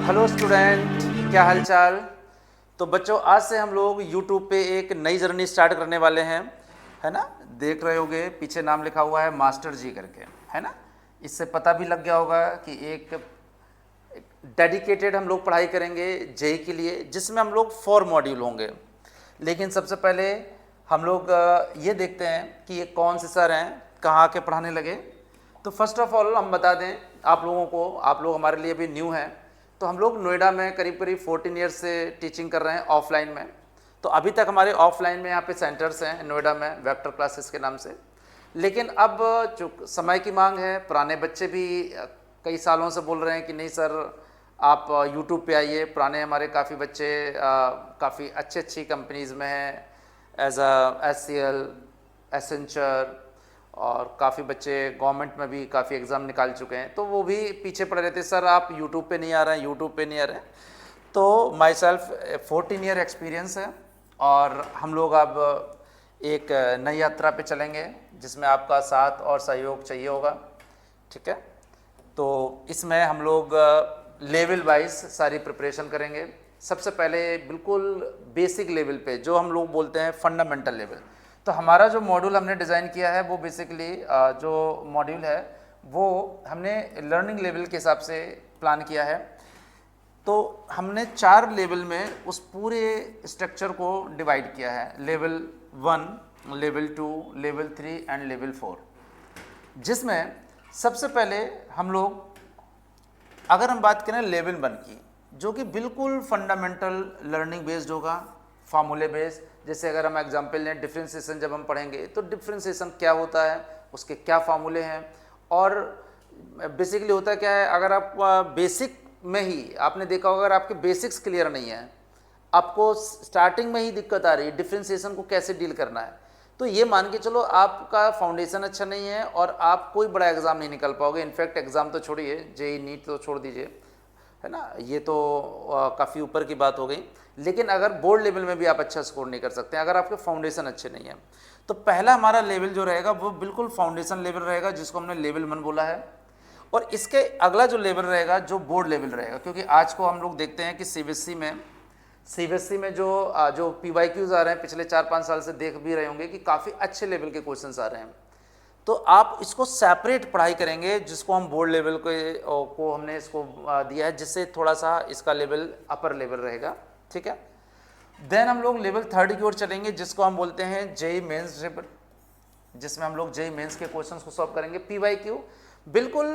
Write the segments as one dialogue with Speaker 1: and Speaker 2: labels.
Speaker 1: Hello student, क्या हालचाल। तो बच्चों, आज से हम लोग YouTube पे एक नई जर्नी स्टार्ट करने वाले हैं, है ना। देख रहे होगे पीछे नाम लिखा हुआ है मास्टर जी करके, है ना। इससे पता भी लग गया होगा कि एक डेडिकेटेड हम लोग पढ़ाई करेंगे जेई के लिए, जिसमें हम लोग 4 मॉड्यूल होंगे। लेकिन सबसे पहले हम लोग ये देखते हैं कि ये कौन से सर हैं, कहाँ के पढ़ाने लगे। तो फर्स्ट ऑफ ऑल हम बता दें आप लोगों को, आप लोग हमारे लिए भी न्यू हैं। तो हम लोग नोएडा में करीब करीब 14 ईयर्स से टीचिंग कर रहे हैं ऑफलाइन में। तो अभी तक हमारे ऑफलाइन में यहाँ पे सेंटर्स हैं नोएडा में, वेक्टर क्लासेस के नाम से। लेकिन अब जो समय की मांग है, पुराने बच्चे भी कई सालों से बोल रहे हैं कि नहीं सर आप यूट्यूब पे आइए। पुराने हमारे काफ़ी बच्चे काफ़ी अच्छी कंपनीज़ में हैं, एज HCL, एसेंचर, और काफ़ी बच्चे गवर्नमेंट में भी काफ़ी एग्ज़ाम निकाल चुके हैं। तो वो भी पीछे पड़े रहते, सर आप यूट्यूब पे नहीं आ रहे हैं, यूट्यूब पे नहीं आ रहे हैं। तो माई सेल्फ 14 ईयर एक्सपीरियंस है, और हम लोग अब एक नई यात्रा पे चलेंगे जिसमें आपका साथ और सहयोग चाहिए होगा, ठीक है। तो इसमें हम लोग लेवल वाइज सारी प्रिपरेशन करेंगे। सबसे पहले बिल्कुल बेसिक लेवल पे, जो हम लोग बोलते हैं फंडामेंटल लेवल। तो हमारा जो मॉड्यूल हमने डिज़ाइन किया है वो बेसिकली जो मॉड्यूल है वो हमने लर्निंग लेवल के हिसाब से प्लान किया है। तो हमने 4 लेवल में उस पूरे स्ट्रक्चर को डिवाइड किया है, level 1, level 2, level 3 and level 4। जिसमें सबसे पहले हम लोग, अगर हम बात करें लेवल 1 की, जो कि बिल्कुल फंडामेंटल लर्निंग बेस्ड होगा, फार्मूले बेस्ड। जैसे अगर हम एग्जांपल लें, डिफरेंशिएशन जब हम पढ़ेंगे तो डिफरेंशिएशन क्या होता है, उसके क्या फार्मूले हैं, और बेसिकली होता क्या है। अगर आप बेसिक में ही, आपने देखा होगा, अगर आपके बेसिक्स क्लियर नहीं है, आपको स्टार्टिंग में ही दिक्कत आ रही है डिफरेंशिएशन को कैसे डील करना है, तो ये मान के चलो आपका फाउंडेशन अच्छा नहीं है और आप कोई बड़ा एग्जाम नहीं निकल पाओगे। इनफैक्ट एग्जाम तो छोड़िए, जेई नीट तो छोड़ दीजिए, है ना, ये तो काफ़ी ऊपर की बात हो गई। लेकिन अगर बोर्ड लेवल में भी आप अच्छा स्कोर नहीं कर सकते अगर आपके फाउंडेशन अच्छे नहीं है। तो पहला हमारा लेवल जो रहेगा वो बिल्कुल फाउंडेशन लेवल रहेगा, जिसको हमने लेवल 1 बोला है। और इसके अगला जो लेवल रहेगा जो बोर्ड लेवल रहेगा, क्योंकि आज को हम लोग देखते हैं कि सीबीएसई में जो PYQs आ रहे हैं, पिछले 4-5 साल से देख भी रहे होंगे कि काफ़ी अच्छे लेवल के क्वेश्चंस आ रहे हैं। तो आप इसको सेपरेट पढ़ाई करेंगे, जिसको हम बोर्ड लेवल को हमने इसको दिया है, जिससे थोड़ा सा इसका लेवल अपर लेवल रहेगा, ठीक है। देन हम लोग लेवल 3 की ओर चलेंगे, जिसको हम बोलते हैं जेई मेंस लेवल, जिसमें हम लोग जेई मेंस के क्वेश्चंस को सॉल्व करेंगे। PYQ बिल्कुल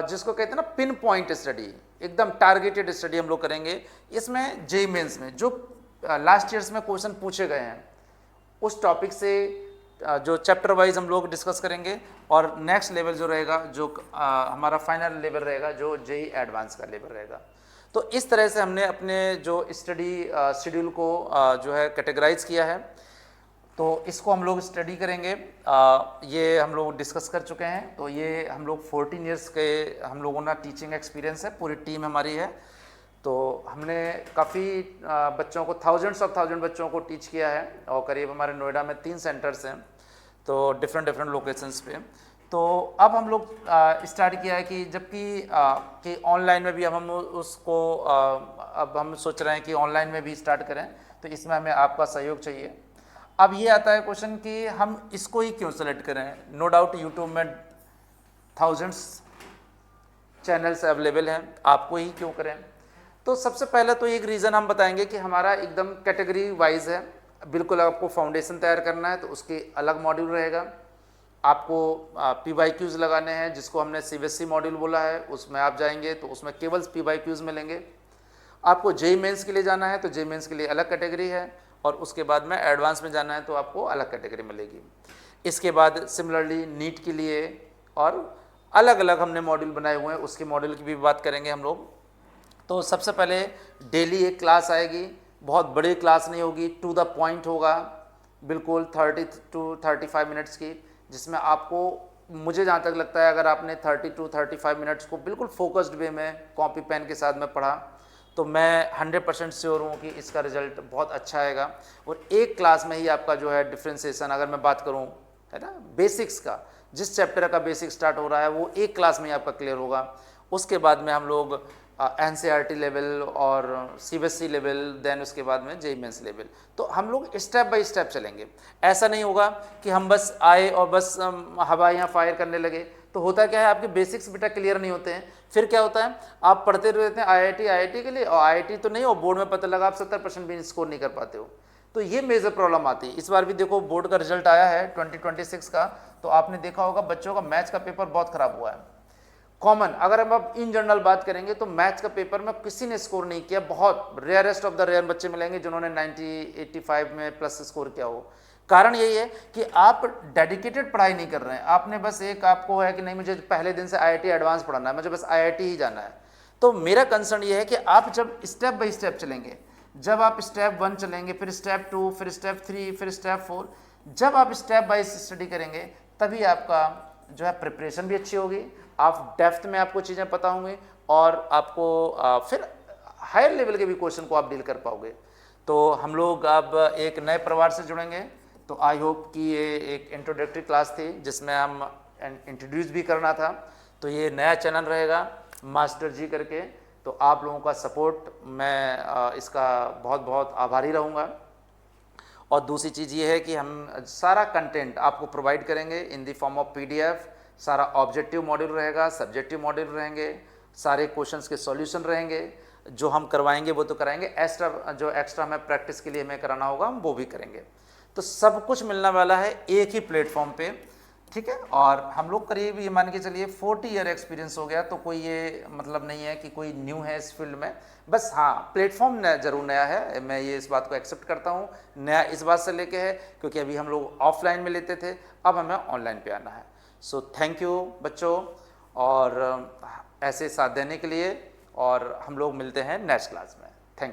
Speaker 1: जिसको कहते हैं ना पिन पॉइंट स्टडी, एकदम टारगेटेड स्टडी हम लोग करेंगे। इसमें जेई मेंस में जो लास्ट ईयर्स में क्वेश्चन पूछे गए हैं उस टॉपिक से जो चैप्टर वाइज हम लोग डिस्कस करेंगे। और नेक्स्ट लेवल जो रहेगा, जो हमारा फाइनल लेवल रहेगा, जो जेई एडवांस का लेवल रहेगा। तो इस तरह से हमने अपने जो स्टडी शेड्यूल को जो है कैटेगराइज किया है। तो इसको हम लोग स्टडी करेंगे, ये हम लोग डिस्कस कर चुके हैं। तो ये हम लोग 14 ईयर्स के हम लोगों का टीचिंग एक्सपीरियंस है, पूरी टीम हमारी है। तो हमने काफ़ी बच्चों को, थाउजेंड्स बच्चों को टीच किया है, और करीब हमारे नोएडा में 3 सेंटर्स हैं, तो डिफरेंट लोकेशंस पे। तो अब हम लोग स्टार्ट किया है कि जबकि ऑनलाइन में भी अब हम उसको अब हम सोच रहे हैं कि ऑनलाइन में भी स्टार्ट करें। तो इसमें हमें आपका सहयोग चाहिए। अब ये आता है क्वेश्चन कि हम इसको ही क्यों सेलेक्ट करें। नो डाउट यूट्यूब में थाउजेंड्स चैनल्स अवेलेबल हैं, आपको ही क्यों करें। तो सबसे पहले तो एक रीज़न हम बताएंगे कि हमारा एकदम कैटेगरी वाइज है। बिल्कुल आपको फाउंडेशन तैयार करना है तो उसके अलग मॉड्यूल रहेगा। आपको PYQs लगाने हैं, जिसको हमने CBSE मॉड्यूल बोला है, उसमें आप जाएंगे तो उसमें केवल PYQs मिलेंगे। आपको जेई मेंस के लिए जाना है तो जेई मेंस के लिए अलग कैटेगरी है, और उसके बाद में एडवांस में जाना है तो आपको अलग कैटेगरी मिलेगी। इसके बाद सिमिलरली नीट के लिए और अलग अलग हमने मॉड्यूल बनाए हुए हैं, उसके मॉड्यूल की भी बात करेंगे हम लोग। तो सबसे पहले डेली एक क्लास आएगी, बहुत बड़ी क्लास नहीं होगी, टू द पॉइंट होगा, बिल्कुल 30 to 35 मिनट्स की, जिसमें आपको, मुझे जहाँ तक लगता है, अगर आपने 30 to 35 मिनट्स को बिल्कुल फोकस्ड वे में कॉपी पेन के साथ में पढ़ा तो मैं 100% श्योर हूँ कि इसका रिजल्ट बहुत अच्छा आएगा। और एक क्लास में ही आपका जो है डिफ्रेंसिएशन, अगर मैं बात करूँ, है ना, बेसिक्स का, जिस चैप्टर का बेसिक स्टार्ट हो रहा है वो एक क्लास में ही आपका क्लियर होगा। उसके बाद में हम लोग NCERT लेवल और CBSE लेवल, देन उसके बाद में JEE मेंस लेवल। तो हम लोग स्टेप बाय स्टेप चलेंगे। ऐसा नहीं होगा कि हम बस आए और बस हवाइयाँ फायर करने लगे। तो होता क्या है, आपके बेसिक्स बेटा क्लियर नहीं होते हैं। फिर क्या होता है, आप पढ़ते रहते हैं IIT के लिए, और IIT तो नहीं, और बोर्ड में पता लगा आप 70% भी स्कोर नहीं कर पाते हो। तो ये मेजर प्रॉब्लम आती है। इस बार भी देखो बोर्ड का रिजल्ट आया है 2026 का, तो आपने देखा होगा बच्चों का मैथ्स का पेपर बहुत खराब हुआ है। कॉमन अगर हम अब इन जनरल बात करेंगे तो मैथ्स का पेपर में किसी ने स्कोर नहीं किया, बहुत रेयरेस्ट ऑफ द रेयर बच्चे मिलेंगे जिन्होंने 90 85 में प्लस स्कोर किया हो। कारण यही है कि आप डेडिकेटेड पढ़ाई नहीं कर रहे हैं। आपने बस एक आपको है कि नहीं मुझे पहले दिन से IIT एडवांस पढ़ना है, मुझे बस IIT ही जाना है। तो मेरा कंसर्न ये है कि आप जब स्टेप बाय स्टेप चलेंगे, जब आप स्टेप 1 चलेंगे, फिर स्टेप 2, फिर स्टेप 3, फिर स्टेप 4, जब आप स्टेप बाय स्टडी करेंगे तभी आपका जो है प्रिपरेशन भी अच्छी होगी, आप डेप्थ में आपको चीज़ें पता होंगी, और आपको फिर हायर लेवल के भी क्वेश्चन को आप डील कर पाओगे। तो हम लोग अब एक नए परिवार से जुड़ेंगे। तो आई होप कि ये एक इंट्रोडक्टरी क्लास थी जिसमें हम इंट्रोड्यूस भी करना था। तो ये नया चैनल रहेगा मास्टर जी करके। तो आप लोगों का सपोर्ट, मैं इसका बहुत बहुत आभारी रहूँगा। और दूसरी चीज़ ये है कि हम सारा कंटेंट आपको प्रोवाइड करेंगे in the form of PDF। सारा ऑब्जेक्टिव मॉड्यूल रहेगा, सब्जेक्टिव मॉड्यूल रहेंगे, सारे क्वेश्चंस के सॉल्यूशन रहेंगे। जो हम करवाएंगे वो तो कराएंगे, एक्स्ट्रा हमें प्रैक्टिस के लिए हमें कराना होगा हम वो भी करेंगे। तो सब कुछ मिलने वाला है एक ही प्लेटफॉर्म पे, ठीक है। और हम लोग करीब ये मान के चलिए 40 ईयर एक्सपीरियंस हो गया। तो कोई ये मतलब नहीं है कि कोई न्यू है इस फील्ड में, बस हाँ प्लेटफॉर्म जरूर नया है। मैं ये इस बात को एक्सेप्ट करता हूँ। नया इस बात से लेके है क्योंकि अभी हम लोग ऑफलाइन में लेते थे, अब हमें ऑनलाइन पे आना है। सो थैंक यू बच्चों, और ऐसे साथ देने के लिए, और हम लोग मिलते हैं नेक्स्ट क्लास में।